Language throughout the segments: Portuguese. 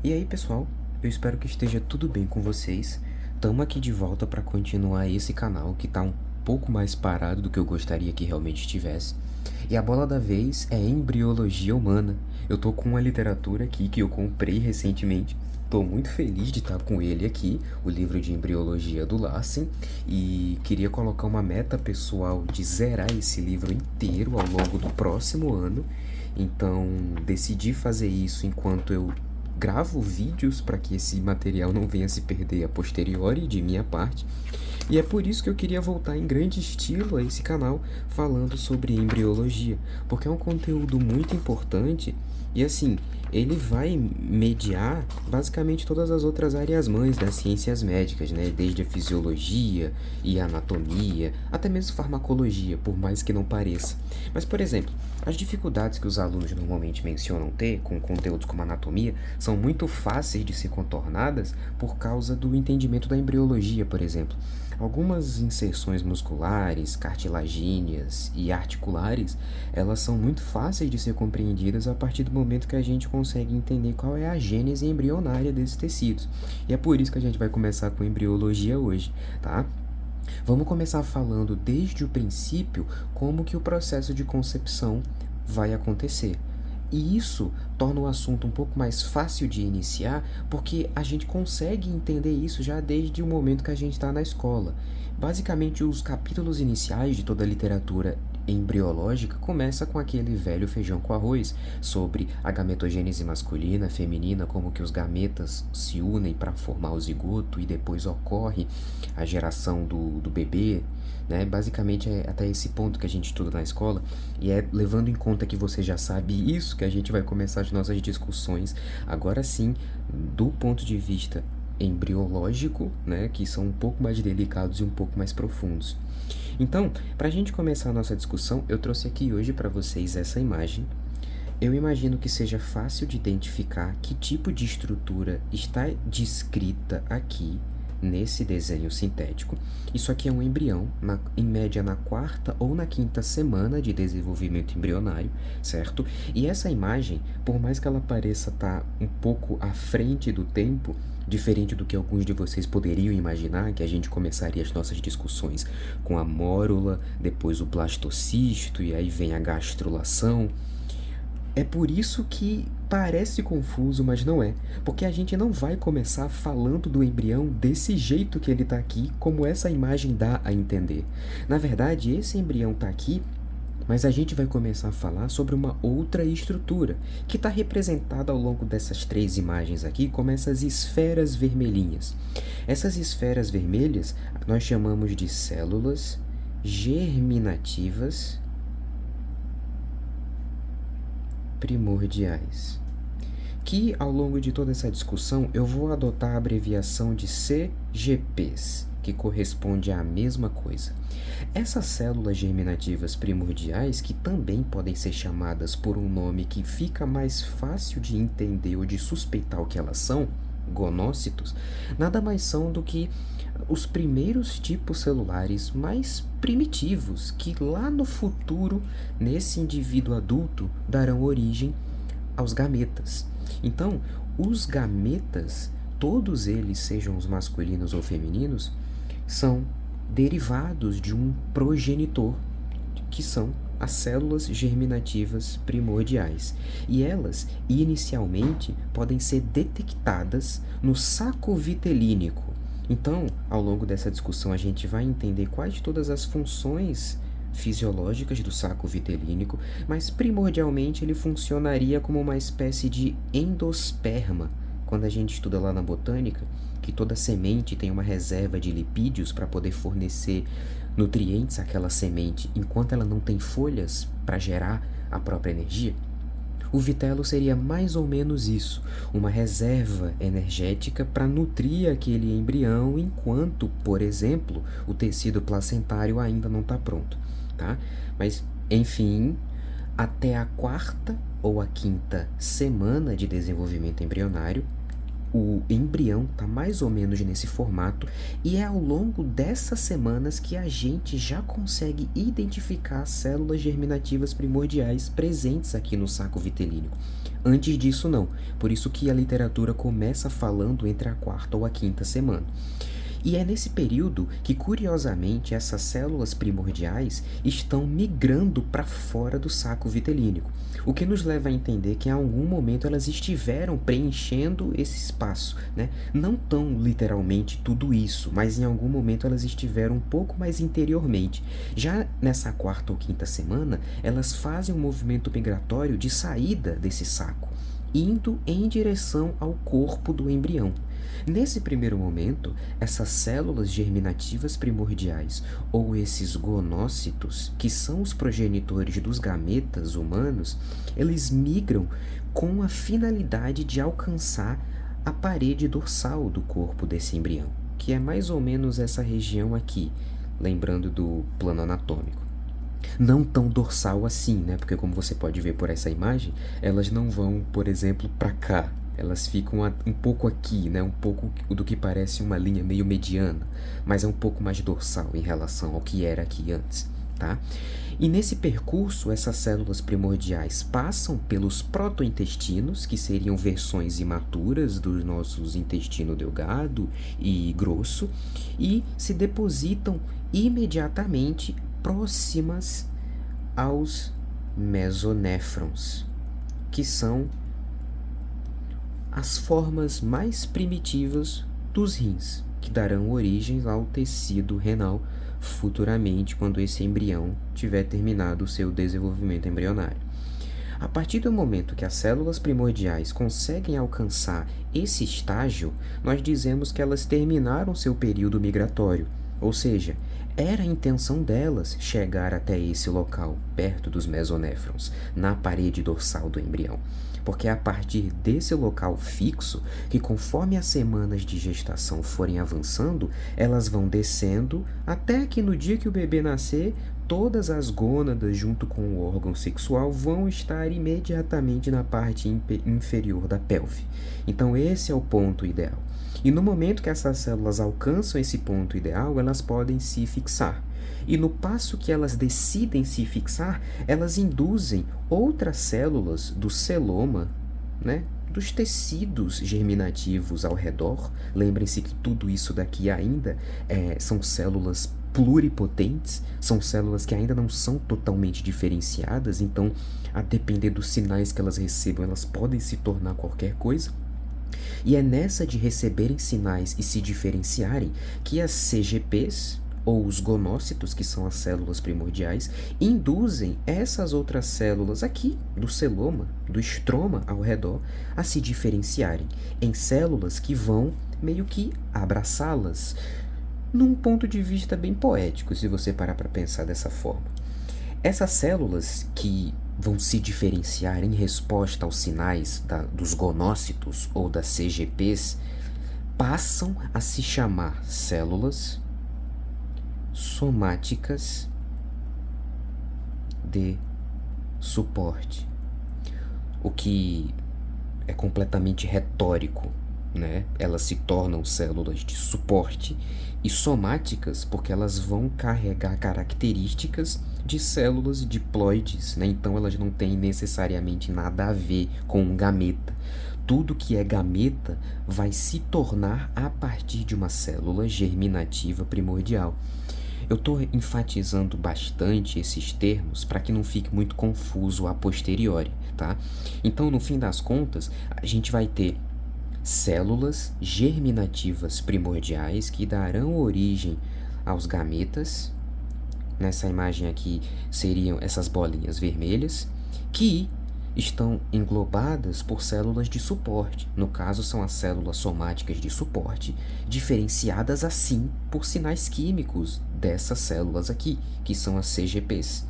E aí, pessoal, eu espero que esteja tudo bem com vocês. Estamos aqui de volta para continuar esse canal que está um pouco mais parado do que eu gostaria que realmente estivesse. E a bola da vez é embriologia humana. Eu tô com uma literatura aqui que eu comprei recentemente. Estou muito feliz de estar com ele aqui, o livro de embriologia do Larsen, e queria colocar uma meta pessoal de zerar esse livro inteiro ao longo do próximo ano. Então, decidi fazer isso enquanto eu gravo vídeos para que esse material não venha se perder a posteriori de minha parte. E é por isso que eu queria voltar em grande estilo a esse canal falando sobre embriologia, porque é um conteúdo muito importante e assim, ele vai mediar basicamente todas as outras áreas mães das ciências médicas, né? Desde a fisiologia e a anatomia, até mesmo farmacologia, por mais que não pareça. Mas, por exemplo, as dificuldades que os alunos normalmente mencionam ter com conteúdos como anatomia são muito fáceis de ser contornadas por causa do entendimento da embriologia, por exemplo. Algumas inserções musculares, cartilagíneas e articulares, elas são muito fáceis de ser compreendidas a partir do momento que a gente consegue entender qual é a gênese embrionária desses tecidos. E é por isso que a gente vai começar com embriologia hoje, tá? Vamos começar falando desde o princípio como que o processo de concepção vai acontecer. E isso torna o assunto um pouco mais fácil de iniciar, porque a gente consegue entender isso já desde o momento que a gente está na escola. Basicamente, os capítulos iniciais de toda a literatura embriológica começa com aquele velho feijão com arroz sobre a gametogênese masculina, feminina, como que os gametas se unem para formar o zigoto e depois ocorre a geração do bebê, né? Basicamente é até esse ponto que a gente estuda na escola, e é levando em conta que você já sabe isso que a gente vai começar as nossas discussões, agora sim, do ponto de vista embriológico, né? Que são um pouco mais delicados e um pouco mais profundos. Então, para a gente começar a nossa discussão, eu trouxe aqui hoje para vocês essa imagem. Eu imagino que seja fácil de identificar que tipo de estrutura está descrita aqui nesse desenho sintético. Isso aqui é um embrião, em média na quarta ou na quinta semana de desenvolvimento embrionário, certo? E essa imagem, por mais que ela pareça estar um pouco à frente do tempo, diferente do que alguns de vocês poderiam imaginar, que a gente começaria as nossas discussões com a mórula, depois o blastocisto e aí vem a gastrulação. É por isso que parece confuso, mas não é. Porque a gente não vai começar falando do embrião desse jeito que ele está aqui, como essa imagem dá a entender. Na verdade, esse embrião está aqui, mas a gente vai começar a falar sobre uma outra estrutura, que está representada ao longo dessas três imagens aqui como essas esferas vermelhinhas. Essas esferas vermelhas nós chamamos de células germinativas primordiais, que ao longo de toda essa discussão eu vou adotar a abreviação de CGPs, que corresponde à mesma coisa. Essas células germinativas primordiais, que também podem ser chamadas por um nome que fica mais fácil de entender ou de suspeitar o que elas são, gonócitos, nada mais são do que os primeiros tipos celulares mais primitivos que lá no futuro, nesse indivíduo adulto, darão origem aos gametas. Então, os gametas, todos eles, sejam os masculinos ou femininos, são derivados de um progenitor, que são as células germinativas primordiais. E elas, inicialmente, podem ser detectadas no saco vitelínico. Então, ao longo dessa discussão, a gente vai entender quais todas as funções fisiológicas do saco vitelínico, mas primordialmente ele funcionaria como uma espécie de endosperma. Quando a gente estuda lá na botânica, que toda semente tem uma reserva de lipídios para poder fornecer nutrientes àquela semente enquanto ela não tem folhas para gerar a própria energia, o vitelo seria mais ou menos isso, uma reserva energética para nutrir aquele embrião enquanto, por exemplo, o tecido placentário ainda não está pronto, tá? Mas, enfim, até a quarta ou a quinta semana de desenvolvimento embrionário, o embrião está mais ou menos nesse formato, e é ao longo dessas semanas que a gente já consegue identificar as células germinativas primordiais presentes aqui no saco vitelínico. Antes disso, não. Por isso que a literatura começa falando entre a quarta ou a quinta semana. E é nesse período que, curiosamente, essas células primordiais estão migrando para fora do saco vitelínico, o que nos leva a entender que em algum momento elas estiveram preenchendo esse espaço, né? Não tão literalmente tudo isso, mas em algum momento elas estiveram um pouco mais interiormente. Já nessa quarta ou quinta semana, elas fazem um movimento migratório de saída desse saco, indo em direção ao corpo do embrião. Nesse primeiro momento, essas células germinativas primordiais, ou esses gonócitos, que são os progenitores dos gametas humanos, eles migram com a finalidade de alcançar a parede dorsal do corpo desse embrião, que é mais ou menos essa região aqui, lembrando do plano anatômico. Não tão dorsal assim, né? Porque como você pode ver por essa imagem, elas não vão, por exemplo, para cá. Elas ficam um pouco aqui, né? Um pouco do que parece uma linha meio mediana, mas é um pouco mais dorsal em relação ao que era aqui antes, tá? E nesse percurso, essas células primordiais passam pelos protointestinos, que seriam versões imaturas dos nossos intestino delgado e grosso, e se depositam imediatamente próximas aos mesonéfrons, que são as formas mais primitivas dos rins, que darão origem ao tecido renal futuramente, quando esse embrião tiver terminado o seu desenvolvimento embrionário. A partir do momento que as células primordiais conseguem alcançar esse estágio, nós dizemos que elas terminaram seu período migratório, ou seja, era a intenção delas chegar até esse local, perto dos mesonéfrons, na parede dorsal do embrião. Porque é a partir desse local fixo que, conforme as semanas de gestação forem avançando, elas vão descendo até que no dia que o bebê nascer, todas as gônadas junto com o órgão sexual vão estar imediatamente na parte inferior da pelve. Então esse é o ponto ideal. E no momento que essas células alcançam esse ponto ideal, elas podem se fixar. E no passo que elas decidem se fixar, elas induzem outras células do celoma, né, dos tecidos germinativos ao redor. Lembrem-se que tudo isso daqui ainda são células pluripotentes, são células que ainda não são totalmente diferenciadas, então, a depender dos sinais que elas recebam, elas podem se tornar qualquer coisa. E é nessa de receberem sinais e se diferenciarem que as CGPs, ou os gonócitos, que são as células primordiais, induzem essas outras células aqui, do celoma, do estroma ao redor, a se diferenciarem em células que vão meio que abraçá-las, num ponto de vista bem poético, se você parar para pensar dessa forma. Essas células que vão se diferenciar em resposta aos sinais dos gonócitos ou das CGPs passam a se chamar células somáticas de suporte, o que é completamente retórico, né? Elas se tornam células de suporte e somáticas porque elas vão carregar características de células diploides, né? Então elas não têm necessariamente nada a ver com um gameta. Tudo que é gameta vai se tornar a partir de uma célula germinativa primordial. Eu estou enfatizando bastante esses termos para que não fique muito confuso a posteriori, tá? Então, no fim das contas, a gente vai ter células germinativas primordiais que darão origem aos gametas. Nessa imagem aqui seriam essas bolinhas vermelhas, que estão englobadas por células de suporte. No caso, são as células somáticas de suporte, diferenciadas assim por sinais químicos dessas células aqui, que são as CGPs.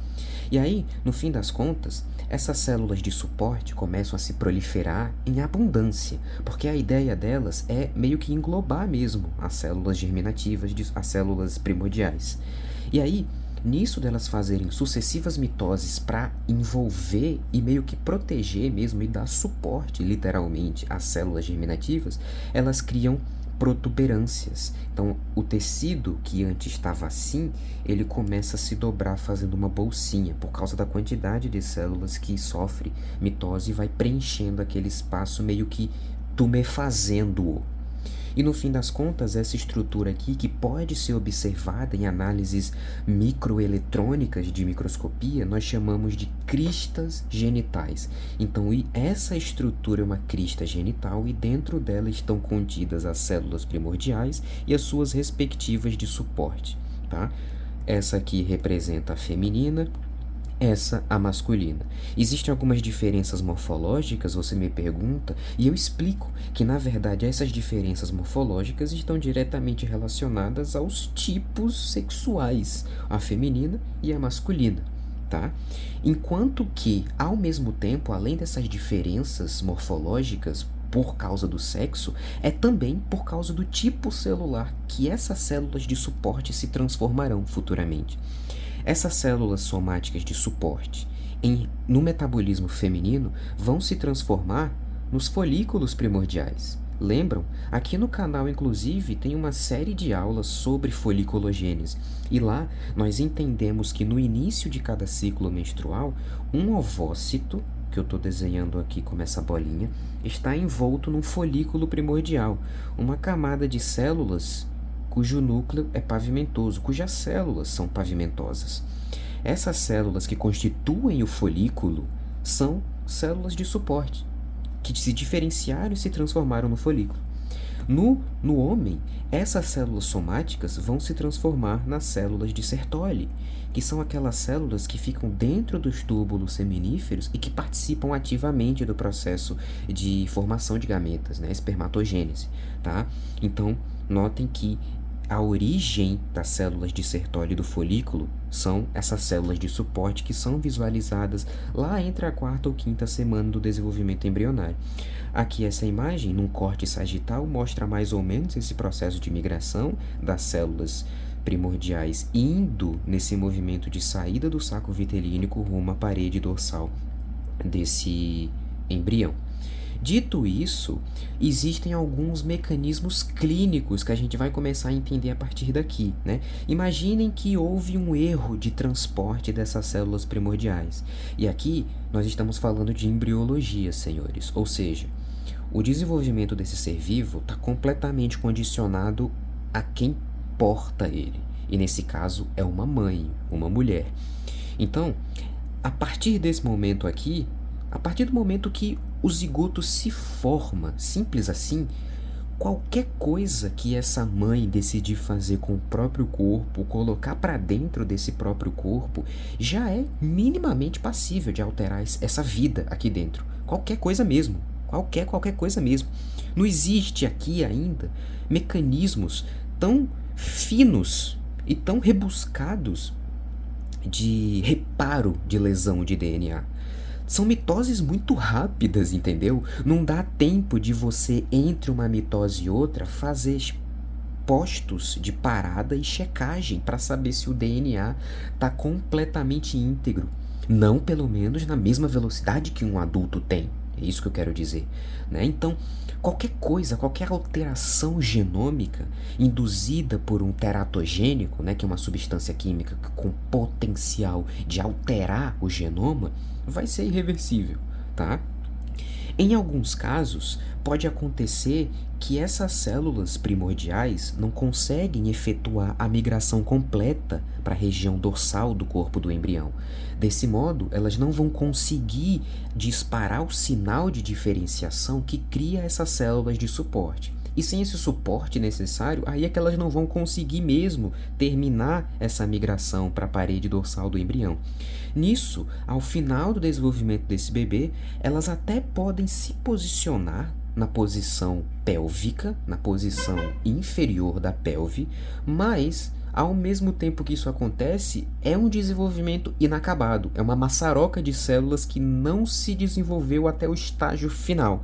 E aí, no fim das contas, essas células de suporte começam a se proliferar em abundância, porque a ideia delas é meio que englobar mesmo as células germinativas, as células primordiais. E aí, nisso delas fazerem sucessivas mitoses para envolver e meio que proteger mesmo e dar suporte, literalmente, às células germinativas, elas criam protuberâncias. Então, o tecido que antes estava assim, ele começa a se dobrar fazendo uma bolsinha, por causa da quantidade de células que sofre mitose e vai preenchendo aquele espaço, meio que tumefazendo-o. E no fim das contas, essa estrutura aqui, que pode ser observada em análises microeletrônicas de microscopia, nós chamamos de cristas genitais. Então, essa estrutura é uma crista genital e dentro dela estão contidas as células primordiais e as suas respectivas de suporte, tá? Essa aqui representa a feminina, essa a masculina. Existem algumas diferenças morfológicas, você me pergunta, e eu explico que, na verdade, essas diferenças morfológicas estão diretamente relacionadas aos tipos sexuais, a feminina e a masculina, tá? Enquanto que, ao mesmo tempo, além dessas diferenças morfológicas, por causa do sexo, é também por causa do tipo celular que essas células de suporte se transformarão futuramente. Essas células somáticas de suporte no metabolismo feminino vão se transformar nos folículos primordiais. Lembram? Aqui no canal, inclusive, tem uma série de aulas sobre foliculogênese. E lá nós entendemos que no início de cada ciclo menstrual, um ovócito, que eu estou desenhando aqui como essa bolinha, está envolto num folículo primordial, uma camada de células cujo núcleo é pavimentoso, cujas células são pavimentosas. Essas células que constituem o folículo são células de suporte, que se diferenciaram e se transformaram no folículo. No homem, essas células somáticas vão se transformar nas células de Sertoli, que são aquelas células que ficam dentro dos túbulos seminíferos e que participam ativamente do processo de formação de gametas, né, espermatogênese, tá? Então, notem que a origem das células de Sertoli do folículo são essas células de suporte que são visualizadas lá entre a quarta ou quinta semana do desenvolvimento embrionário. Aqui essa imagem, num corte sagital, mostra mais ou menos esse processo de migração das células primordiais indo nesse movimento de saída do saco vitelínico rumo à parede dorsal desse embrião. Dito isso, existem alguns mecanismos clínicos que a gente vai começar a entender a partir daqui, né? Imaginem que houve um erro de transporte dessas células primordiais. E aqui nós estamos falando de embriologia, senhores. Ou seja, o desenvolvimento desse ser vivo está completamente condicionado a quem porta ele. E nesse caso é uma mãe, uma mulher. Então, a partir desse momento aqui, a partir do momento que o zigoto se forma, simples assim, qualquer coisa que essa mãe decidir fazer com o próprio corpo, colocar para dentro desse próprio corpo, já é minimamente passível de alterar essa vida aqui dentro. Qualquer coisa mesmo. Qualquer coisa mesmo. Não existe aqui ainda mecanismos tão finos e tão rebuscados de reparo de lesão de DNA. São mitoses muito rápidas, entendeu? Não dá tempo de você, entre uma mitose e outra, fazer postos de parada e checagem para saber se o DNA está completamente íntegro. Não, pelo menos, na mesma velocidade que um adulto tem. É isso que eu quero dizer, né? Então, qualquer coisa, qualquer alteração genômica induzida por um teratogênico, né, que é uma substância química com potencial de alterar o genoma, vai ser irreversível, tá? Em alguns casos, pode acontecer que essas células primordiais não conseguem efetuar a migração completa para a região dorsal do corpo do embrião. Desse modo, elas não vão conseguir disparar o sinal de diferenciação que cria essas células de suporte. E sem esse suporte necessário, aí é que elas não vão conseguir mesmo terminar essa migração para a parede dorsal do embrião. Nisso, ao final do desenvolvimento desse bebê, elas até podem se posicionar na posição pélvica, na posição inferior da pelve, mas ao mesmo tempo que isso acontece, é um desenvolvimento inacabado, é uma maçaroca de células que não se desenvolveu até o estágio final.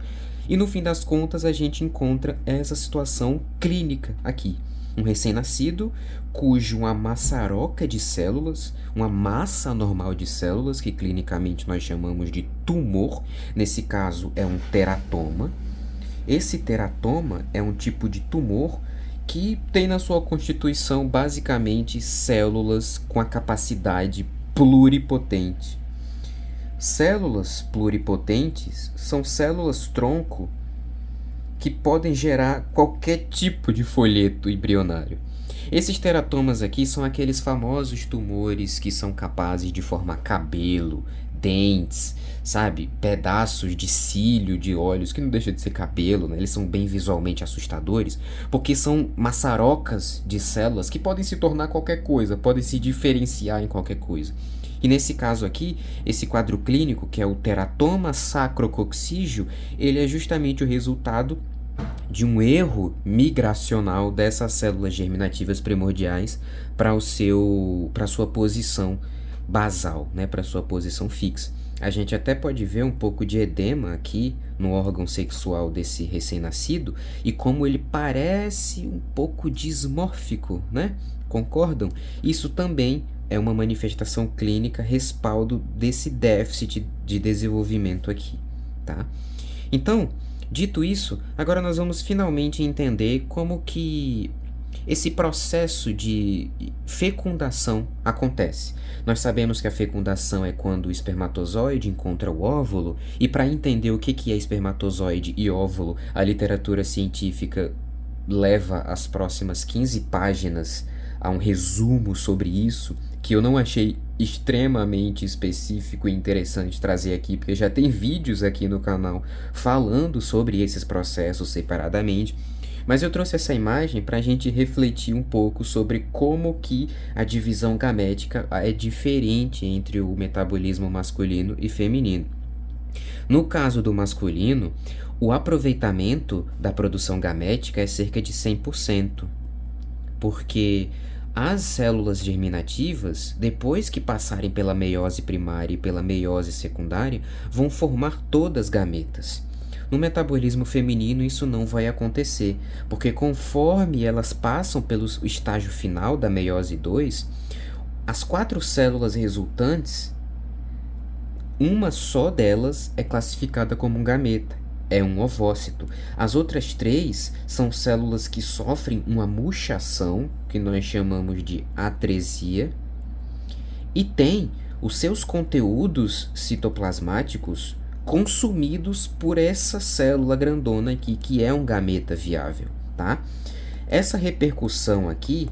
E no fim das contas, a gente encontra essa situação clínica aqui. Um recém-nascido cujo uma maçaroca de células, uma massa anormal de células, que clinicamente nós chamamos de tumor, nesse caso é um teratoma, Esse teratoma é um tipo de tumor que tem na sua constituição basicamente células com a capacidade pluripotente. Células pluripotentes são células tronco que podem gerar qualquer tipo de folheto embrionário. Esses teratomas aqui são aqueles famosos tumores que são capazes de formar cabelo, dentes, sabe? Pedaços de cílio de olhos, que não deixa de ser cabelo, né? Eles são bem visualmente assustadores, porque são maçarocas de células que podem se tornar qualquer coisa, podem se diferenciar em qualquer coisa. E nesse caso aqui, esse quadro clínico, que é o teratoma sacrococcígeo, ele é justamente o resultado de um erro migracional dessas células germinativas primordiais para a sua posição basal, né, para a sua posição fixa. A gente até pode ver um pouco de edema aqui no órgão sexual desse recém-nascido e como ele parece um pouco dismórfico, né? Concordam? Isso também é uma manifestação clínica, respaldo desse déficit de desenvolvimento aqui, tá? Então, dito isso, agora nós vamos finalmente entender como que esse processo de fecundação acontece. Nós sabemos que a fecundação é quando o espermatozoide encontra o óvulo, e para entender o que é espermatozoide e óvulo, a literatura científica leva as próximas 15 páginas a um resumo sobre isso, que eu não achei extremamente específico e interessante trazer aqui, porque já tem vídeos aqui no canal falando sobre esses processos separadamente, mas eu trouxe essa imagem para a gente refletir um pouco sobre como que a divisão gamética é diferente entre o metabolismo masculino e feminino. No caso do masculino, o aproveitamento da produção gamética é cerca de 100%, porque as células germinativas, depois que passarem pela meiose primária e pela meiose secundária, vão formar todas gametas. No metabolismo feminino isso não vai acontecer, porque conforme elas passam pelo estágio final da meiose 2, as 4 células resultantes, uma só delas é classificada como um gameta, é um ovócito. As outras 3 são células que sofrem uma murchação, que nós chamamos de atresia, e têm os seus conteúdos citoplasmáticos consumidos por essa célula grandona aqui, que é um gameta viável, tá? Essa repercussão aqui,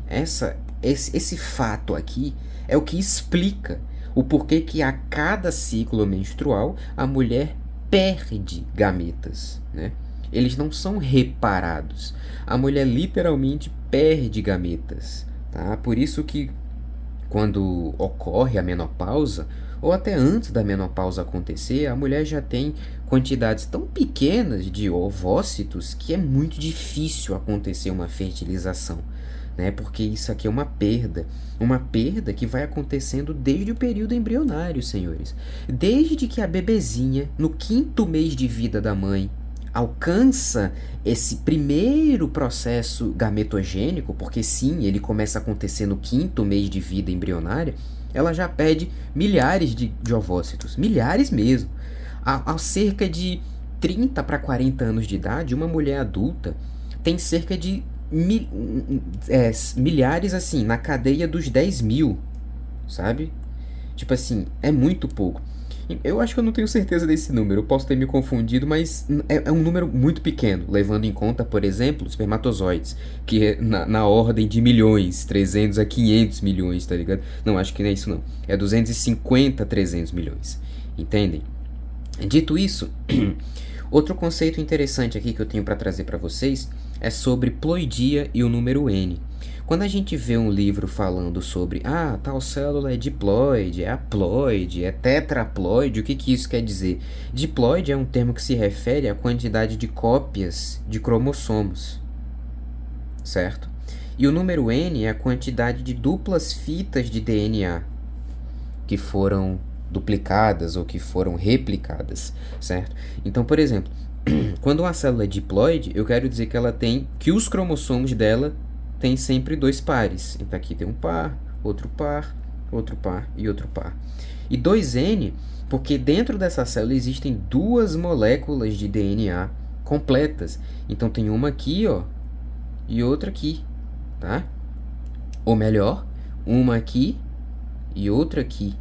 esse fato aqui, é o que explica o porquê que a cada ciclo menstrual a mulher perde gametas, né? Eles não são reparados. A mulher literalmente perde gametas, tá? Por isso que quando ocorre a menopausa, ou até antes da menopausa acontecer, a mulher já tem quantidades tão pequenas de ovócitos que é muito difícil acontecer uma fertilização, né? Porque isso aqui é uma perda que vai acontecendo desde o período embrionário, senhores. Desde que a bebezinha, no 5º mês de vida da mãe, alcança esse primeiro processo gametogênico, porque sim, ele começa a acontecer no 5º mês de vida embrionária, ela já perde milhares de ovócitos, milhares mesmo. A cerca de 30 para 40 anos de idade, uma mulher adulta tem cerca de milhares, assim, na cadeia dos 10 mil, sabe? Tipo assim, é muito pouco. Eu acho que eu não tenho certeza desse número, eu posso ter me confundido, mas é um número muito pequeno, levando em conta, por exemplo, espermatozoides, que é na ordem de milhões, 300 a 500 milhões, tá ligado? Não, acho que não é isso não, é 250 a 300 milhões, entendem? Dito isso, outro conceito interessante aqui que eu tenho para trazer para vocês é sobre ploidia e o número N. Quando a gente vê um livro falando sobre tal célula é diploide, é haploide, é tetraploide, o que isso quer dizer? Diploide é um termo que se refere à quantidade de cópias de cromossomos, certo? E o número N é a quantidade de duplas fitas de DNA que foram duplicadas ou que foram replicadas, certo? Então, por exemplo, quando uma célula é diploide, eu quero dizer que ela tem, que os cromossomos dela tem sempre 2 pares. Então aqui tem um par, outro par, outro par e outro par. E 2N, porque dentro dessa célula existem 2 moléculas de DNA completas. Então tem uma aqui, ó, e outra aqui, tá? Ou melhor, uma aqui e outra aqui,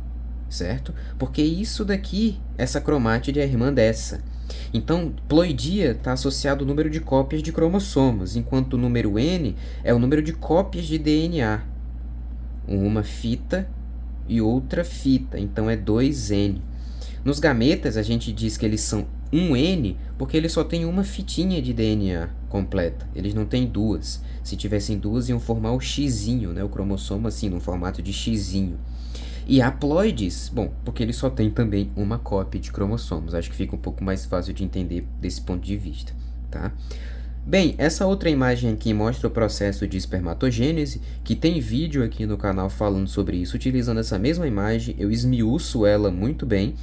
certo? Porque isso daqui, essa cromátide é a irmã dessa. Então, ploidia está associado ao número de cópias de cromossomos, enquanto o número N é o número de cópias de DNA. Uma fita e outra fita, então é 2N. Nos gametas, a gente diz que eles são 1N porque eles só têm uma fitinha de DNA completa. Eles não têm duas. Se tivessem duas, iam formar o xizinho, né? O cromossomo assim, no formato de xizinho. E haploides, bom, porque ele só tem também uma cópia de cromossomos. Acho que fica um pouco mais fácil de entender desse ponto de vista, tá? Bem, essa outra imagem aqui mostra o processo de espermatogênese, que tem vídeo aqui no canal falando sobre isso. Utilizando essa mesma imagem, eu esmiuço ela muito bem.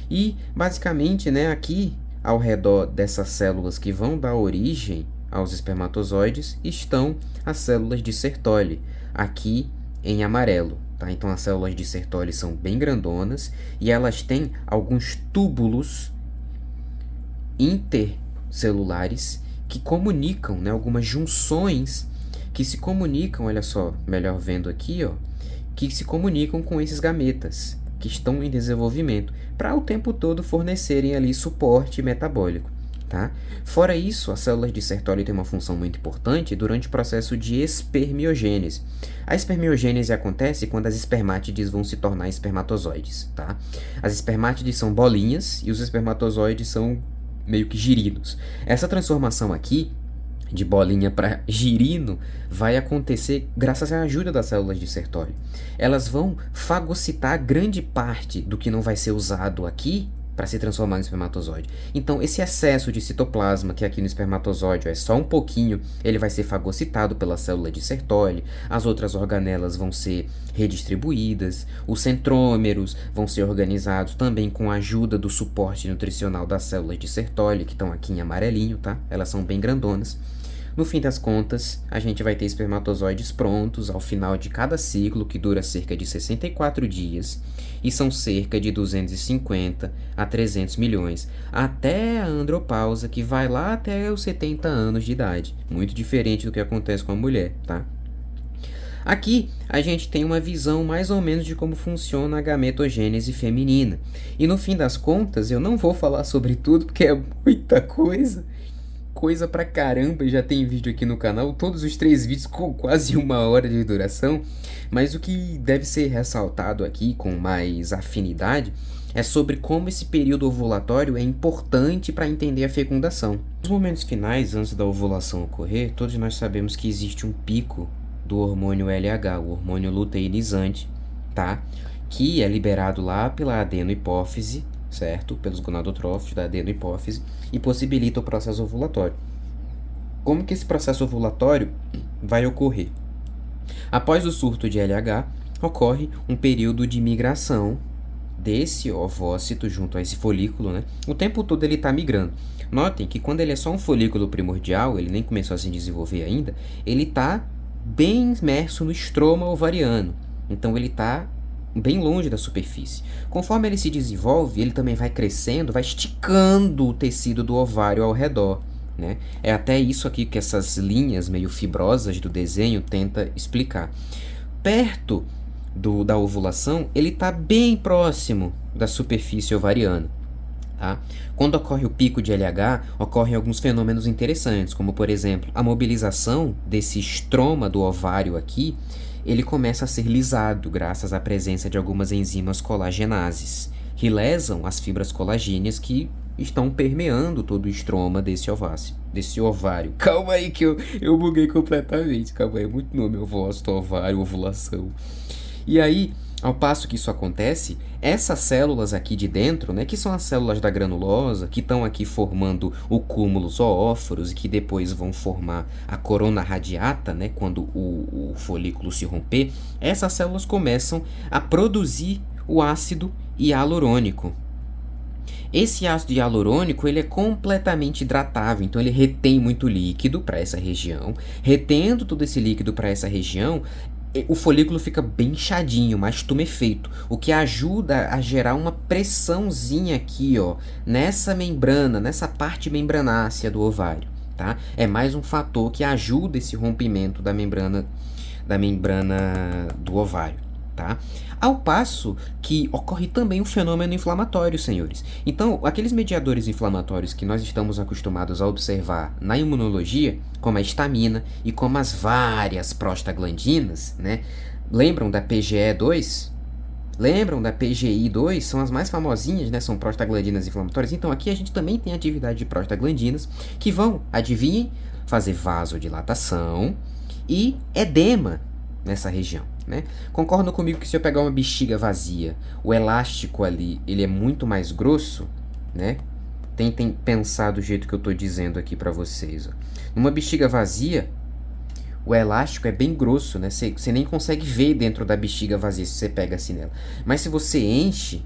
E, basicamente, né, aqui, ao redor dessas células que vão dar origem aos espermatozoides, estão as células de Sertoli, aqui em amarelo. Tá? Então, as células de Sertoli são bem grandonas e elas têm alguns túbulos intercelulares que comunicam, né, algumas junções que se comunicam, olha só, melhor vendo aqui, ó, que se comunicam com esses gametas que estão em desenvolvimento, para o tempo todo fornecerem ali suporte metabólico. Tá? Fora isso, as células de Sertoli têm uma função muito importante durante o processo de espermiogênese. A espermiogênese acontece quando as espermátides vão se tornar espermatozoides. Tá? As espermátides são bolinhas e os espermatozoides são meio que girinos. Essa transformação aqui, de bolinha para girino, vai acontecer graças à ajuda das células de Sertoli. Elas vão fagocitar grande parte do que não vai ser usado aqui para se transformar no espermatozoide. Então, esse excesso de citoplasma, que aqui no espermatozoide é só um pouquinho, ele vai ser fagocitado pela célula de Sertoli, as outras organelas vão ser redistribuídas, os centrômeros vão ser organizados também com a ajuda do suporte nutricional das células de Sertoli, que estão aqui em amarelinho, tá? Elas são bem grandonas. No fim das contas, a gente vai ter espermatozoides prontos ao final de cada ciclo, que dura cerca de 64 dias, e são cerca de 250 a 300 milhões, até a andropausa, que vai lá até os 70 anos de idade, muito diferente do que acontece com a mulher, tá? Aqui a gente tem uma visão mais ou menos de como funciona a gametogênese feminina, e no fim das contas eu não vou falar sobre tudo porque é muita coisa pra caramba, já tem vídeo aqui no canal, todos os 3 vídeos com quase 1 hora de duração, mas o que deve ser ressaltado aqui com mais afinidade é sobre como esse período ovulatório é importante para entender a fecundação. Nos momentos finais, antes da ovulação ocorrer, todos nós sabemos que existe um pico do hormônio LH, o hormônio luteinizante, tá? Que é liberado lá pela adenohipófise, certo? Pelos gonadotrófitos da adenohipófise, e possibilita o processo ovulatório. Como que esse processo ovulatório vai ocorrer? Após o surto de LH, ocorre um período de migração desse ovócito junto a esse folículo, né? O tempo todo ele está migrando. Notem que quando ele é só um folículo primordial, ele nem começou a se desenvolver ainda, ele está bem imerso no estroma ovariano. Então ele está bem longe da superfície. Conforme ele se desenvolve, ele também vai crescendo, vai esticando o tecido do ovário ao redor, né? É até isso aqui que essas linhas meio fibrosas do desenho tenta explicar. Perto da ovulação, ele está bem próximo da superfície ovariana. Tá? Quando ocorre o pico de LH, ocorrem alguns fenômenos interessantes, como por exemplo, a mobilização desse estroma do ovário aqui, ele começa a ser lisado graças à presença de algumas enzimas colagenases, que lesam as fibras colagêneas que estão permeando todo o estroma desse ovário. Calma aí que eu buguei completamente. Calma aí, é muito nome, ovócito, ovário, ovulação. E aí, ao passo que isso acontece, essas células aqui de dentro, né, que são as células da granulosa, que estão aqui formando o cúmulo zoóforos e que depois vão formar a corona radiata, né, quando o folículo se romper, essas células começam a produzir o ácido hialurônico. Esse ácido hialurônico ele é completamente hidratável, então ele retém muito líquido para essa região. Retendo todo esse líquido para essa região, o folículo fica bem inchadinho, mais tumefeito, o que ajuda a gerar uma pressãozinha aqui, ó, nessa membrana, nessa parte membranácea do ovário, tá? É mais um fator que ajuda esse rompimento da membrana do ovário, tá? Ao passo que ocorre também um fenômeno inflamatório, senhores. Então, aqueles mediadores inflamatórios que nós estamos acostumados a observar na imunologia, como a histamina e como as várias prostaglandinas, né? Lembram da PGE2? Lembram da PGI2? São as mais famosinhas, né? São prostaglandinas inflamatórias. Então, aqui a gente também tem atividade de prostaglandinas que vão, adivinhem, fazer vasodilatação e edema nessa região, né? Concordam comigo que se eu pegar uma bexiga vazia, o elástico ali, ele é muito mais grosso, né? Tentem pensar do jeito que eu tô dizendo aqui pra vocês, ó. Numa bexiga vazia, o elástico é bem grosso, né? Você nem consegue ver dentro da bexiga vazia se você pega assim nela. Mas se você enche,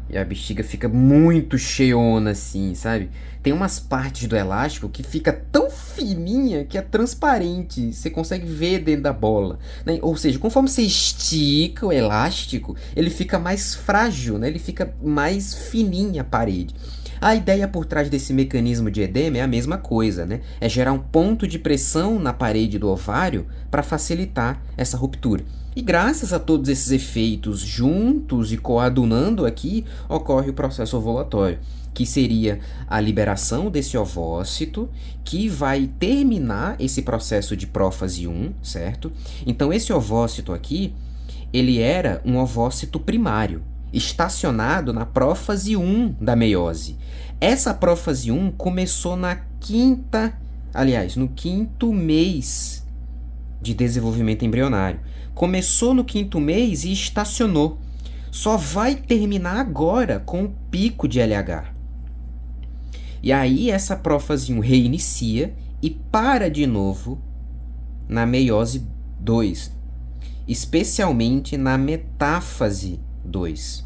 e a bexiga fica muito cheiona assim, sabe? Tem umas partes do elástico que fica tão fininha que é transparente. Você consegue ver dentro da bola, né? Ou seja, conforme você estica o elástico, ele fica mais frágil, né? Ele fica mais fininha a parede. A ideia por trás desse mecanismo de edema é a mesma coisa, né? É gerar um ponto de pressão na parede do ovário para facilitar essa ruptura. E graças a todos esses efeitos juntos e coadunando aqui, ocorre o processo ovulatório, que seria a liberação desse ovócito, que vai terminar esse processo de prófase 1, certo? Então esse ovócito aqui, ele era um ovócito primário, estacionado na prófase 1 da meiose. Essa prófase 1 começou no quinto mês de desenvolvimento embrionário. Começou no quinto mês e estacionou. Só vai terminar agora com o pico de LH. E aí essa prófase 1 reinicia e para de novo na meiose 2, especialmente na metáfase 2.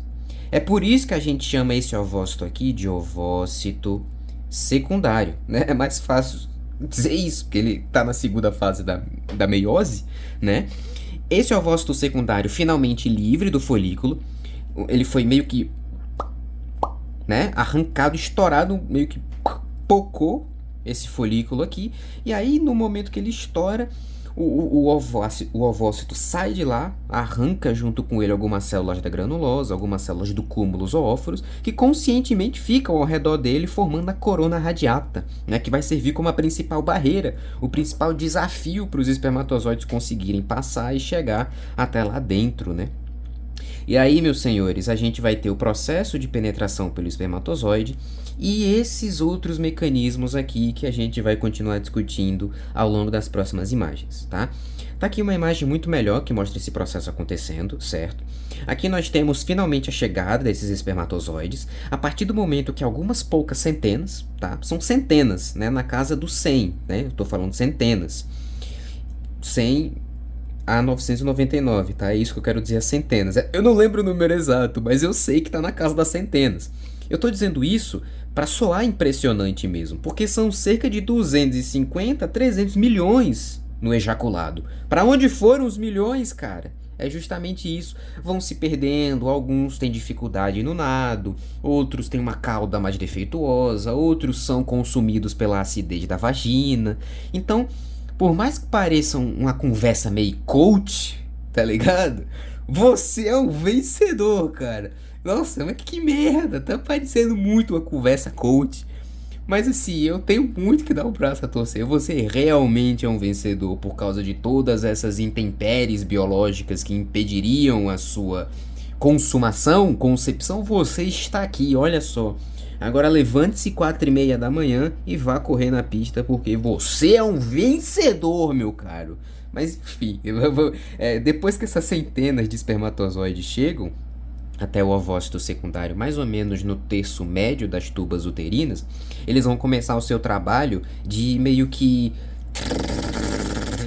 É por isso que a gente chama esse ovócito aqui de ovócito secundário, né? É mais fácil dizer isso, porque ele está na segunda fase da meiose, né? Esse ovócito secundário finalmente livre do folículo, ele foi meio que, né, arrancado, estourado, meio que pocou esse folículo aqui, e aí no momento que ele estoura, o ovócito sai de lá, arranca junto com ele algumas células da granulosa, algumas células do cúmulo zoóforos, que conscientemente ficam ao redor dele formando a corona radiata, né, que vai servir como a principal barreira, o principal desafio para os espermatozoides conseguirem passar e chegar até lá dentro, né? E aí, meus senhores, a gente vai ter o processo de penetração pelo espermatozoide e esses outros mecanismos aqui que a gente vai continuar discutindo ao longo das próximas imagens, tá? Tá aqui uma imagem muito melhor que mostra esse processo acontecendo, certo? Aqui nós temos finalmente a chegada desses espermatozoides a partir do momento que algumas poucas centenas, tá? São centenas, né? Na casa dos 100, né? Eu tô falando centenas. 100 a 999, tá? É isso que eu quero dizer, as centenas. Eu não lembro o número exato, mas eu sei que tá na casa das centenas. Eu tô dizendo isso para soar impressionante mesmo, porque são cerca de 250 a 300 milhões no ejaculado. Para onde foram os milhões, cara? É justamente isso. Vão se perdendo, alguns têm dificuldade no nado, outros têm uma cauda mais defeituosa, outros são consumidos pela acidez da vagina. Então, por mais que pareça uma conversa meio coach, tá ligado? Você é um vencedor, cara. Nossa, mas que merda, tá parecendo muito uma conversa coach. Mas assim, eu tenho muito que dar o braço a torcer. Você realmente é um vencedor por causa de todas essas intempéries biológicas que impediriam a sua concepção. Você está aqui, olha só. Agora levante-se 4h30 da manhã e vá correr na pista, porque você é um vencedor, meu caro. Mas enfim, depois que essas centenas de espermatozoides chegam até o ovócito secundário, mais ou menos no terço médio das tubas uterinas, eles vão começar o seu trabalho de meio que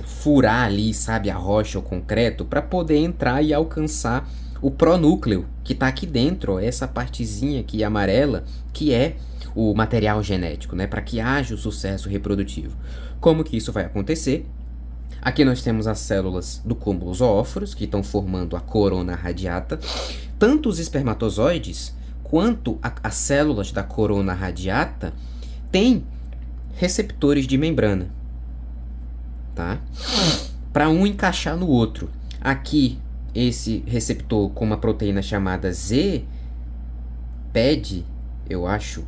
furar ali, sabe, a rocha, o concreto, para poder entrar e alcançar o pronúcleo, que está aqui dentro, ó, essa partezinha aqui amarela, que é o material genético, né, para que haja o sucesso reprodutivo. Como que isso vai acontecer? Aqui nós temos as células do cúmulo zoóforos, que estão formando a corona radiata. Tanto os espermatozoides quanto as células da corona radiata têm receptores de membrana, tá? Para um encaixar no outro. Aqui, esse receptor com uma proteína chamada Z-PED, eu acho,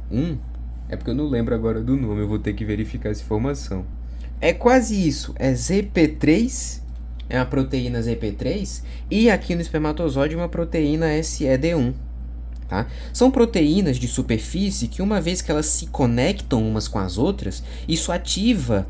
é porque eu não lembro agora do nome, eu vou ter que verificar essa informação. É quase isso, é ZP3, é a proteína ZP3, e aqui no espermatozoide uma proteína SED1. Tá? São proteínas de superfície que, uma vez que elas se conectam umas com as outras, isso ativa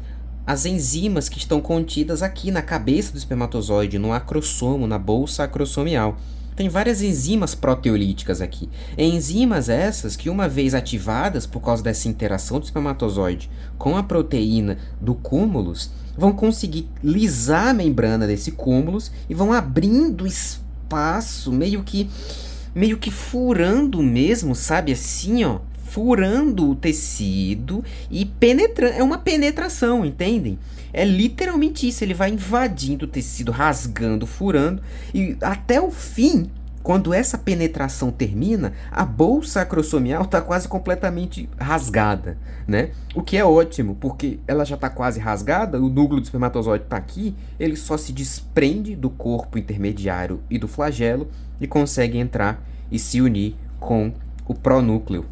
as enzimas que estão contidas aqui na cabeça do espermatozoide, no acrossomo, na bolsa acrossomial. Tem várias enzimas proteolíticas aqui. Enzimas essas que, uma vez ativadas por causa dessa interação do espermatozoide com a proteína do cúmulus, vão conseguir lisar a membrana desse cúmulus e vão abrindo espaço, meio que furando mesmo, sabe? Assim, ó, furando o tecido e penetrando. É uma penetração, entendem? É literalmente isso. Ele vai invadindo o tecido, rasgando, furando, e até o fim, quando essa penetração termina, a bolsa acrossomial está quase completamente rasgada, né? O que é ótimo, porque ela já está quase rasgada, o núcleo do espermatozoide está aqui, ele só se desprende do corpo intermediário e do flagelo e consegue entrar e se unir com o pronúcleo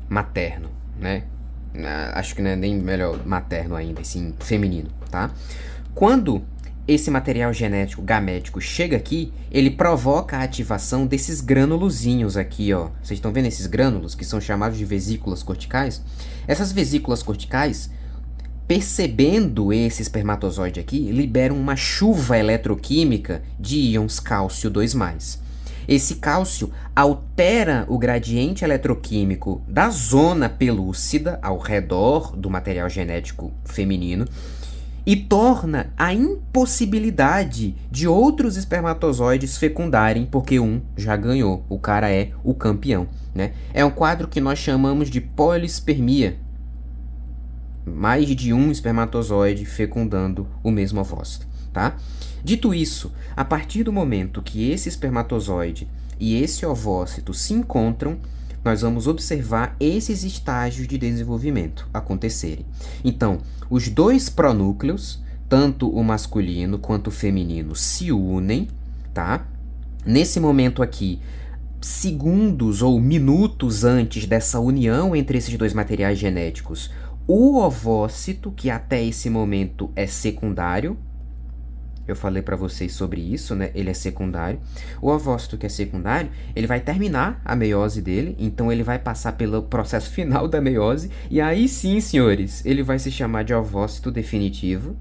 materno, né? Acho que não é nem melhor materno ainda, sim feminino, tá? Quando esse material genético gamético chega aqui, ele provoca a ativação desses granulozinhos aqui, ó. Vocês estão vendo esses grânulos, que são chamados de vesículas corticais? Essas vesículas corticais, percebendo esse espermatozoide aqui, liberam uma chuva eletroquímica de íons cálcio 2+. Esse cálcio altera o gradiente eletroquímico da zona pelúcida ao redor do material genético feminino e torna a impossibilidade de outros espermatozoides fecundarem, porque um já ganhou, o cara é o campeão, né? É um quadro que nós chamamos de polispermia. Mais de um espermatozoide fecundando o mesmo ovócito, tá? Dito isso, a partir do momento que esse espermatozoide e esse ovócito se encontram, nós vamos observar esses estágios de desenvolvimento acontecerem. Então, os dois pronúcleos, tanto o masculino quanto o feminino, se unem, tá? Nesse momento aqui, segundos ou minutos antes dessa união entre esses dois materiais genéticos, o ovócito, que até esse momento é secundário, eu falei para vocês sobre isso, né? Ele é secundário. O ovócito, que é secundário, ele vai terminar a meiose dele, então ele vai passar pelo processo final da meiose, e aí sim, senhores, ele vai se chamar de ovócito definitivo.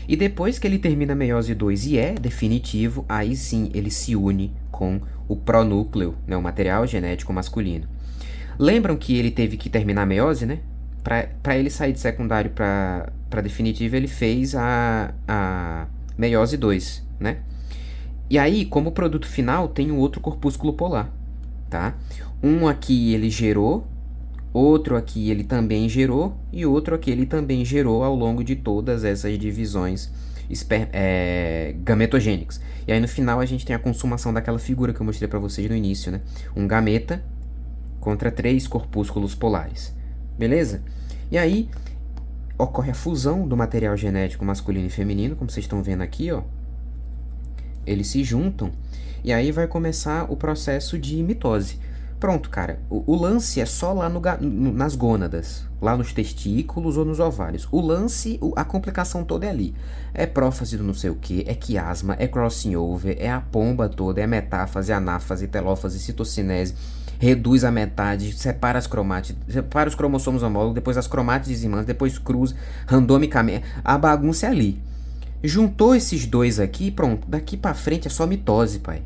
E depois que ele termina a meiose 2 e é definitivo, aí sim ele se une com o pronúcleo, né? O material genético masculino. Lembram que ele teve que terminar a meiose, né? Para ele sair de secundário para definitivo, ele fez a meiose 2, né? E aí, como produto final, tem um outro corpúsculo polar, tá? Um aqui ele gerou, outro aqui ele também gerou, e outro aqui ele também gerou ao longo de todas essas divisões gametogênicas. E aí no final a gente tem a consumação daquela figura que eu mostrei para vocês no início, né? Um gameta contra 3 corpúsculos polares, beleza? E aí ocorre a fusão do material genético masculino e feminino, como vocês estão vendo aqui, ó. Eles se juntam e aí vai começar o processo de mitose. Pronto, cara, o lance é só lá nas gônadas, lá nos testículos ou nos ovários. O lance, a complicação toda é ali. É prófase do não sei o que, é quiasma, é crossing over, é a pomba toda, é metáfase, anáfase, telófase, citocinese, reduz a metade, separa as cromátides, separa os cromossomos homólogos, depois as cromátides irmãs, depois cruza, randomicamente, a bagunça é ali. Juntou esses dois aqui, pronto, daqui pra frente é só mitose, pai.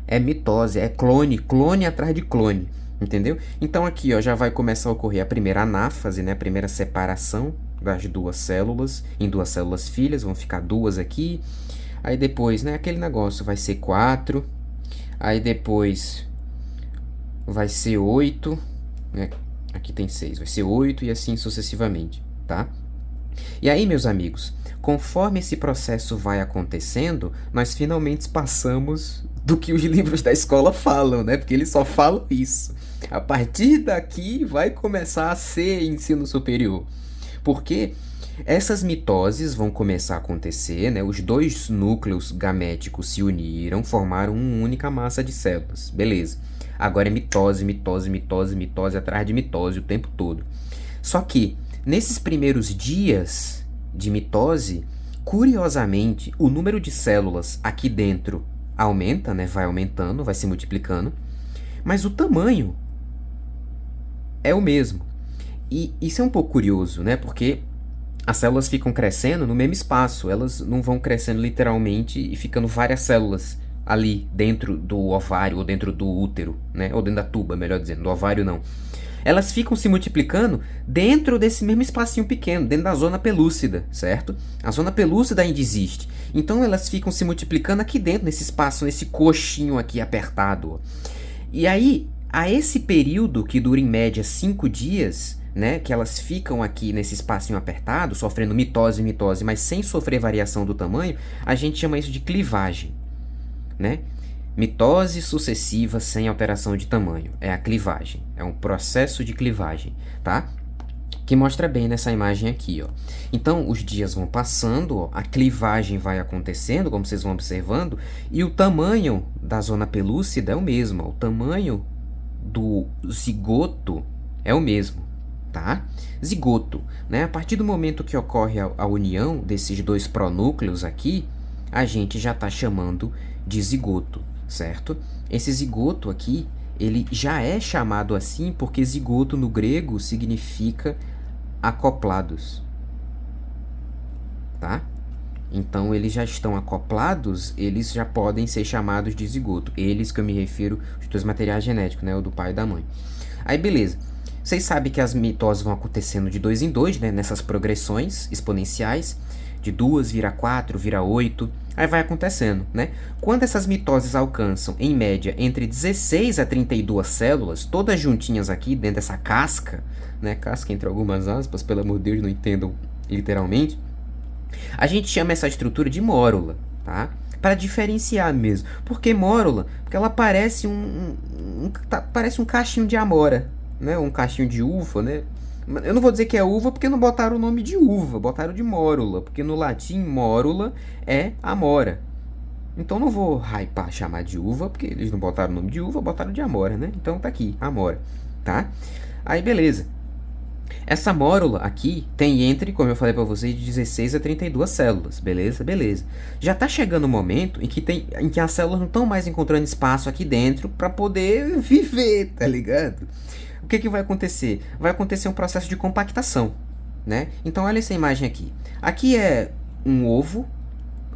É mitose, é clone atrás de clone, entendeu? Então aqui, ó, já vai começar a ocorrer a primeira anáfase, né, a primeira separação das duas células, em duas células filhas, vão ficar duas aqui. Aí depois, né, aquele negócio vai ser 4, aí depois vai ser 8, né, aqui tem 6, vai ser 8 e assim sucessivamente. tá? E aí, meus amigos, conforme esse processo vai acontecendo, nós finalmente passamos do que os livros da escola falam, né? Porque eles só falam isso. A partir daqui vai começar a ser ensino superior. Porque essas mitoses vão começar a acontecer, né? Os dois núcleos gaméticos se uniram, formaram uma única massa de células. Beleza. Agora é mitose, mitose, mitose, mitose atrás de mitose o tempo todo. Só que nesses primeiros dias de mitose, curiosamente, o número de células aqui dentro aumenta, né? Vai aumentando, vai se multiplicando, mas o tamanho é o mesmo. E isso é um pouco curioso, né? Porque as células ficam crescendo no mesmo espaço, elas não vão crescendo literalmente e ficando várias células ali dentro do ovário ou dentro do útero, né? Ou dentro da tuba, melhor dizendo, do ovário não. Elas ficam se multiplicando dentro desse mesmo espacinho pequeno, dentro da zona pelúcida, certo? A zona pelúcida ainda existe. Então elas ficam se multiplicando aqui dentro, nesse espaço, nesse coxinho aqui apertado. E aí, a esse período, que dura em média 5 dias, né, que elas ficam aqui nesse espacinho apertado, sofrendo mitose, mitose, mas sem sofrer variação do tamanho, a gente chama isso de clivagem, né? Mitose sucessiva sem alteração de tamanho. É a clivagem. É um processo de clivagem, tá? Que mostra bem nessa imagem aqui, ó. Então, os dias vão passando, ó, a clivagem vai acontecendo, como vocês vão observando, e o tamanho da zona pelúcida é o mesmo. Ó. O tamanho do zigoto é o mesmo, tá? Zigoto, né? A partir do momento que ocorre a união desses dois pronúcleos aqui, a gente já está chamando de zigoto, certo? Esse zigoto aqui, ele já é chamado assim porque zigoto no grego significa acoplados, tá? Então, eles já estão acoplados, eles já podem ser chamados de zigoto. Eles que eu me refiro, os dois materiais genéticos, né? O do pai e da mãe. Aí, beleza. Vocês sabem que as mitoses vão acontecendo de 2 em 2, né? Nessas progressões exponenciais. De 2 vira 4, vira 8. Aí vai acontecendo, né? Quando essas mitoses alcançam, em média, entre 16 a 32 células, todas juntinhas aqui dentro dessa casca, né? Casca entre algumas aspas, pelo amor de Deus, não entendam literalmente. A gente chama essa estrutura de mórula, tá? Para diferenciar mesmo. Por que mórula? Porque ela parece parece um cachinho de amora, né? Um cachinho de uva, né? Eu não vou dizer que é uva porque não botaram o nome de uva, botaram de mórula, porque no latim mórula é amora. Então não vou hypar chamar de uva, porque eles não botaram o nome de uva, botaram de amora, né? Então tá aqui, amora, tá? Aí beleza. Essa mórula aqui tem entre, como eu falei para vocês, de 16 a 32 células, beleza? Beleza. Já tá chegando o momento em que as células não estão mais encontrando espaço aqui dentro para poder viver, tá ligado? O que vai acontecer? Vai acontecer um processo de compactação, né? Então olha essa imagem aqui. Aqui é um ovo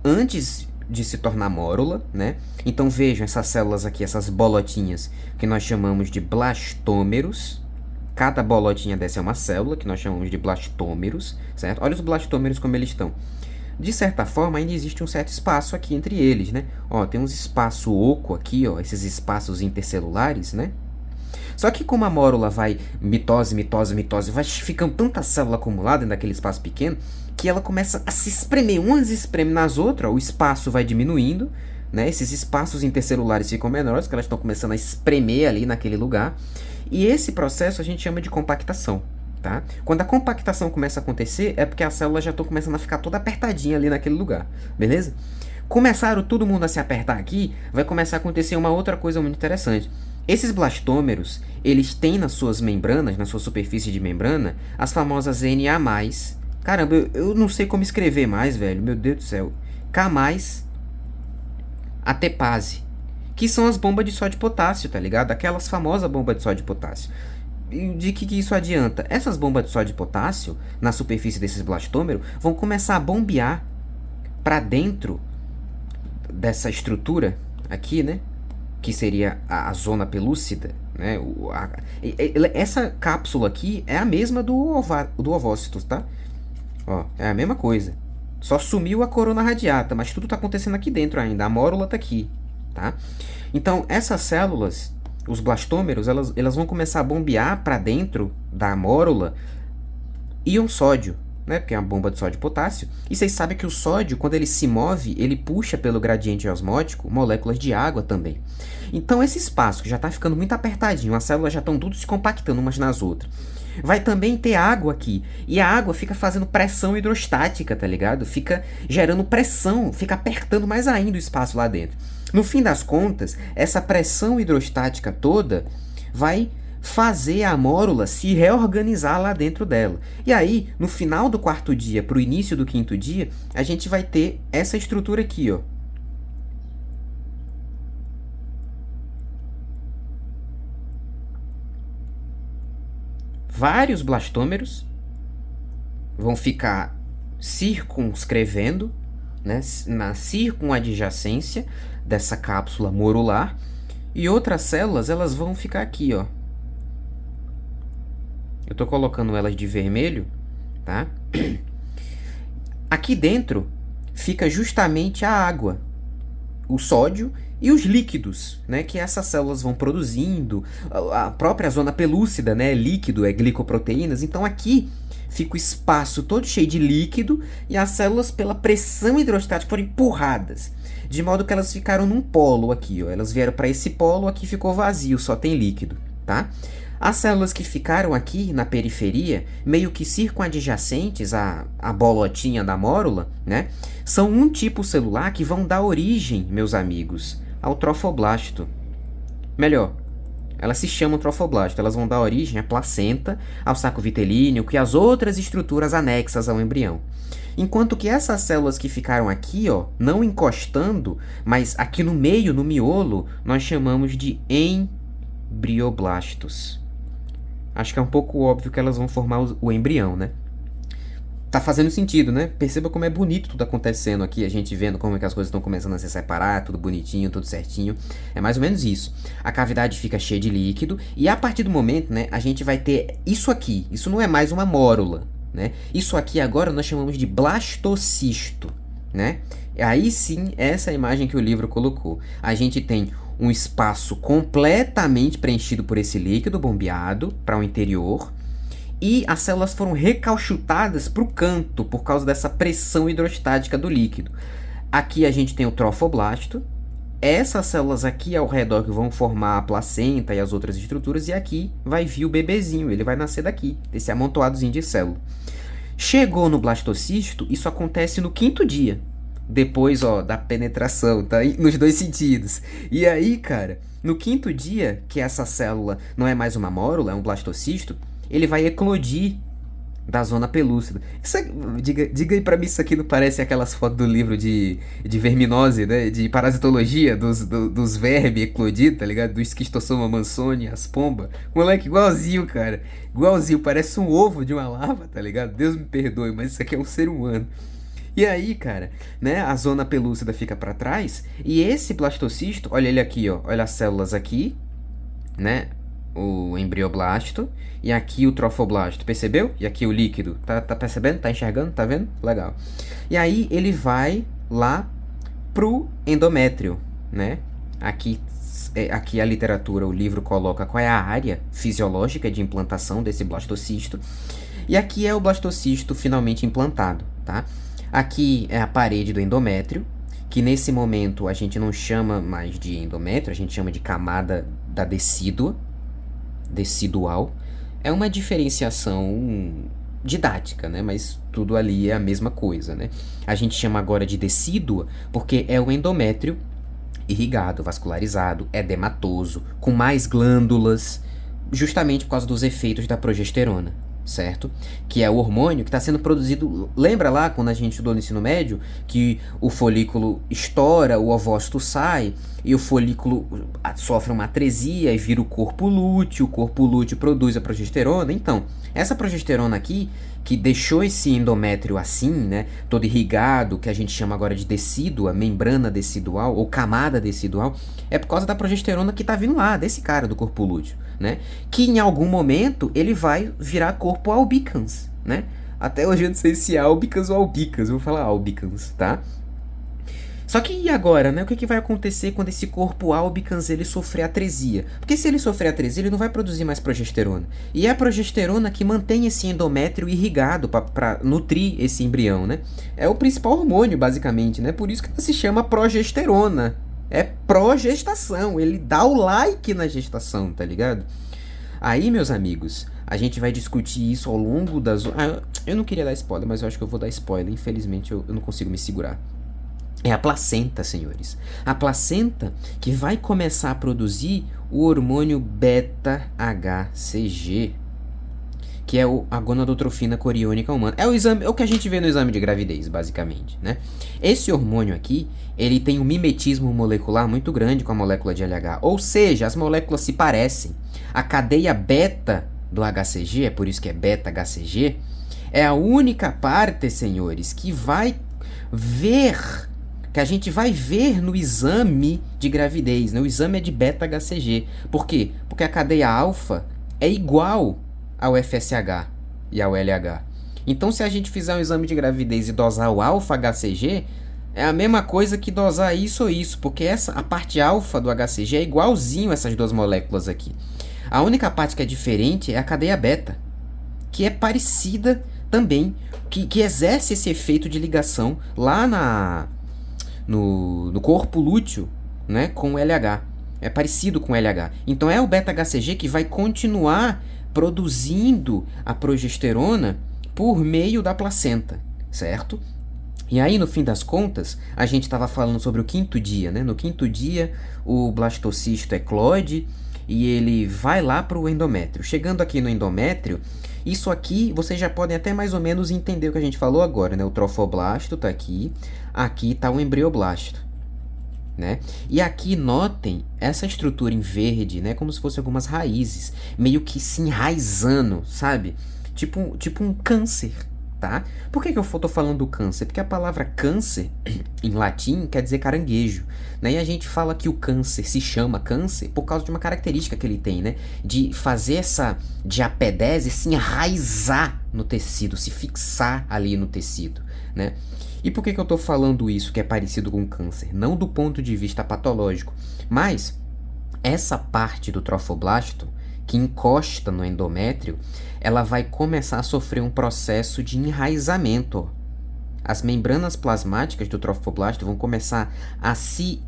antes de se tornar mórula, né? Então vejam essas células aqui, essas bolotinhas que nós chamamos de blastômeros. Cada bolotinha dessa é uma célula que nós chamamos de blastômeros, certo? Olha os blastômeros como eles estão. De certa forma, ainda existe um certo espaço aqui entre eles, né? Ó, tem uns espaço oco aqui, ó, esses espaços intercelulares, né? Só que como a mórula vai mitose, mitose, mitose, vai ficando tanta célula acumulada naquele espaço pequeno, que ela começa a se espremer, umas espremem nas outras, ó, o espaço vai diminuindo, né? Esses espaços intercelulares ficam menores, porque elas estão começando a espremer ali naquele lugar. E esse processo a gente chama de compactação, tá? Quando a compactação começa a acontecer, é porque as células já estão começando a ficar toda apertadinha ali naquele lugar, beleza? Começaram todo mundo a se apertar aqui, vai começar a acontecer uma outra coisa muito interessante. Esses blastômeros, eles têm nas suas membranas, na sua superfície de membrana, as famosas Na+. Caramba, eu não sei como escrever mais, velho, meu Deus do céu. K+, ATPase, que são as bombas de sódio e potássio, tá ligado? Aquelas famosas bombas de sódio e potássio. E de que isso adianta? Essas bombas de sódio e potássio, na superfície desses blastômeros, vão começar a bombear para dentro dessa estrutura aqui, né? Que seria a zona pelúcida, né? Essa cápsula aqui é a mesma do ovócito, tá? Ó, é a mesma coisa. Só sumiu a corona radiata, mas tudo tá acontecendo aqui dentro ainda. A mórula tá aqui, tá? Então, essas células, os blastômeros, elas vão começar a bombear para dentro da mórula íon sódio, né? Porque é uma bomba de sódio e potássio. E vocês sabem que o sódio, quando ele se move, ele puxa pelo gradiente osmótico moléculas de água também. Então esse espaço que já está ficando muito apertadinho, as células já estão tudo se compactando umas nas outras. Vai também ter água aqui. E a água fica fazendo pressão hidrostática, tá ligado? Fica gerando pressão, fica apertando mais ainda o espaço lá dentro. No fim das contas, essa pressão hidrostática toda vai fazer a amórula se reorganizar lá dentro dela. E aí, no final do quarto dia para o início do quinto dia, a gente vai ter essa estrutura aqui, ó. Vários blastômeros vão ficar circunscrevendo, né, na circunadjacência dessa cápsula morular, e outras células elas vão ficar aqui, ó. Eu estou colocando elas de vermelho, tá? Aqui dentro fica justamente a água, o sódio e os líquidos, né, que essas células vão produzindo. A própria zona pelúcida, né, é líquido, é glicoproteínas. Então aqui fica o espaço todo cheio de líquido e as células, pela pressão hidrostática, foram empurradas, de modo que elas ficaram num polo aqui, ó. Elas vieram para esse polo, aqui ficou vazio, só tem líquido, tá? As células que ficaram aqui na periferia, meio que circunadjacentes à bolotinha da mórula, né, são um tipo celular que vão dar origem, meus amigos, ao trofoblasto. Melhor, elas se chamam trofoblasto, elas vão dar origem à placenta, ao saco vitelíneo e às outras estruturas anexas ao embrião. Enquanto que essas células que ficaram aqui, ó, não encostando, mas aqui no meio, no miolo, nós chamamos de embrioblastos. Acho que é um pouco óbvio que elas vão formar o embrião, né? Tá fazendo sentido, né? Perceba como é bonito tudo acontecendo aqui, a gente vendo como é que as coisas estão começando a se separar, tudo bonitinho, tudo certinho. É mais ou menos isso. A cavidade fica cheia de líquido e a partir do momento, né, a gente vai ter isso aqui. Isso não é mais uma mórula, né? Isso aqui agora nós chamamos de blastocisto, né? Aí sim, essa é a imagem que o livro colocou. A gente tem um espaço completamente preenchido por esse líquido bombeado para o interior e as células foram recalchutadas para o canto por causa dessa pressão hidrostática do líquido. Aqui a gente tem o trofoblasto, essas células aqui ao redor que vão formar a placenta e as outras estruturas, e aqui vai vir o bebezinho, ele vai nascer daqui, desse amontoadozinho de célula. Chegou no blastocisto, isso acontece no quinto dia. Depois, ó, da penetração, tá? Nos dois sentidos. E aí, cara, no quinto dia, que essa célula não é mais uma mórula, é um blastocisto, ele vai eclodir da zona pelúcida. Diga aí pra mim, isso aqui não parece aquelas fotos do livro de verminose, né? De parasitologia, dos vermes eclodidos, tá ligado? Do Schistosoma mansoni, as pombas. Moleque, igualzinho, cara. Igualzinho, parece um ovo de uma larva, tá ligado? Deus me perdoe, mas isso aqui é um ser humano. E aí, cara, né, a zona pelúcida fica para trás e esse blastocisto, olha ele aqui, ó, olha as células aqui, né, o embrioblasto e aqui o trofoblasto, percebeu? E aqui o líquido, tá percebendo? Tá enxergando? Tá vendo? Legal. E aí ele vai lá pro endométrio, né? Aqui a literatura, o livro coloca qual é a área fisiológica de implantação desse blastocisto. E aqui é o blastocisto finalmente implantado, tá? Aqui é a parede do endométrio, que nesse momento a gente não chama mais de endométrio, a gente chama de camada da decídua, decidual. É uma diferenciação didática, né? Mas tudo ali é a mesma coisa, né? A gente chama agora de decídua porque é o endométrio irrigado, vascularizado, edematoso, com mais glândulas, justamente por causa dos efeitos da progesterona, certo? Que é o hormônio que está sendo produzido. Lembra lá quando a gente estudou no ensino médio que o folículo estoura, o ovócito sai e o folículo sofre uma atresia e vira o corpo lúteo produz a progesterona? Então, essa progesterona aqui, que deixou esse endométrio assim, né, todo irrigado, que a gente chama agora de decídua, membrana decidual ou camada decidual, é por causa da progesterona que tá vindo lá, desse cara do corpo lúteo, né, que em algum momento ele vai virar corpo albicans, né, até hoje eu não sei se é albicans ou albicans, eu vou falar albicans, tá? Só que e agora, né? O que vai acontecer quando esse corpo albicans ele sofrer atresia? Porque se ele sofrer atresia, ele não vai produzir mais progesterona. E é a progesterona que mantém esse endométrio irrigado para nutrir esse embrião, né? É o principal hormônio, basicamente, né? Por isso que ela se chama progesterona. É progestação, ele dá o like na gestação, tá ligado? Aí, meus amigos, a gente vai discutir isso ao longo das... eu não queria dar spoiler, mas eu acho que eu vou dar spoiler. Infelizmente, eu não consigo me segurar. É a placenta, senhores. A placenta que vai começar a produzir o hormônio beta-HCG, que é a gonadotrofina coriônica humana. É o que a gente vê no exame de gravidez, basicamente, né? Esse hormônio aqui, ele tem um mimetismo molecular muito grande com a molécula de LH, ou seja, as moléculas se parecem. A cadeia beta do HCG, é por isso que é beta-HCG, é a única parte, senhores, que a gente vai ver no exame de gravidez, né? O exame é de beta-HCG. Por quê? Porque a cadeia alfa é igual ao FSH e ao LH. Então, se a gente fizer um exame de gravidez e dosar o alfa-HCG, é a mesma coisa que dosar isso ou isso, porque a parte alfa do HCG é igualzinho a essas duas moléculas aqui. A única parte que é diferente é a cadeia beta, que é parecida também, que exerce esse efeito de ligação lá no corpo lúteo, né, com o LH. É parecido com o LH. Então é o beta-HCG que vai continuar produzindo a progesterona por meio da placenta, certo? E aí, no fim das contas, a gente estava falando sobre o quinto dia, né? No quinto dia, o blastocisto eclode e ele vai lá para o endométrio. Chegando aqui no endométrio, isso aqui vocês já podem até mais ou menos entender o que a gente falou agora, né? O trofoblasto está aqui, aqui está o embrioblasto, né? E aqui notem essa estrutura em verde, né? Como se fossem algumas raízes, meio que se enraizando, sabe? Tipo um câncer, tá? Por que eu tô falando do câncer? Porque a palavra câncer, em latim, quer dizer caranguejo, né? E a gente fala que o câncer se chama câncer por causa de uma característica que ele tem, né? De fazer essa diapedese se enraizar no tecido, se fixar ali no tecido, né? E por que eu tô falando isso, que é parecido com câncer? Não do ponto de vista patológico, mas essa parte do trofoblasto que encosta no endométrio, ela vai começar a sofrer um processo de enraizamento. As membranas plasmáticas do trofoblasto vão começar a se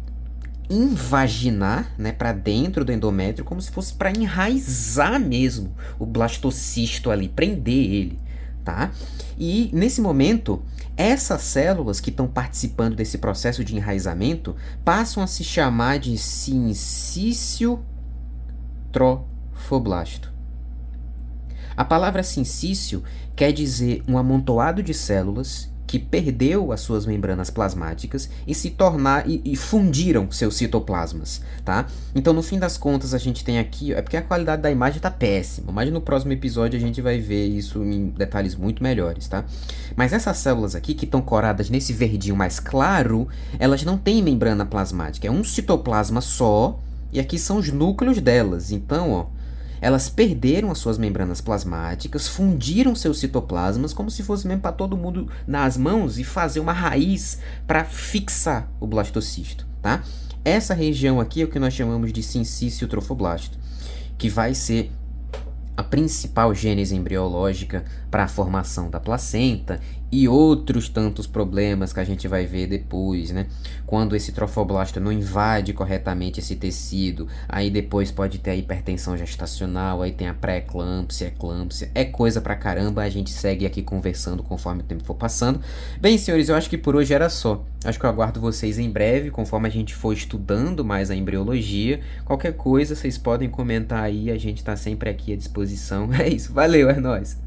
invaginar, né, para dentro do endométrio, como se fosse para enraizar mesmo o blastocisto ali, prender ele, tá? E nesse momento, essas células que estão participando desse processo de enraizamento passam a se chamar de sincício trofoblasto. A palavra sincício quer dizer um amontoado de células que perdeu as suas membranas plasmáticas e fundiram seus citoplasmas, tá? Então, no fim das contas, a gente tem aqui... É porque a qualidade da imagem tá péssima, mas no próximo episódio a gente vai ver isso em detalhes muito melhores, tá? Mas essas células aqui, que estão coradas nesse verdinho mais claro, elas não têm membrana plasmática. É um citoplasma só, e aqui são os núcleos delas. Então, ó, elas perderam as suas membranas plasmáticas, fundiram seus citoplasmas, como se fosse mesmo para todo mundo nas mãos e fazer uma raiz para fixar o blastocisto, tá? Essa região aqui é o que nós chamamos de sincício trofoblasto, que vai ser a principal gênese embriológica para a formação da placenta e outros tantos problemas que a gente vai ver depois, né? Quando esse trofoblasto não invade corretamente esse tecido, aí depois pode ter a hipertensão gestacional, aí tem a pré-eclâmpsia, eclâmpsia, é coisa pra caramba, a gente segue aqui conversando conforme o tempo for passando. Bem, senhores, eu acho que por hoje era só. Acho que eu aguardo vocês em breve, conforme a gente for estudando mais a embriologia. Qualquer coisa, vocês podem comentar aí, a gente tá sempre aqui à disposição. É isso, valeu, é nóis!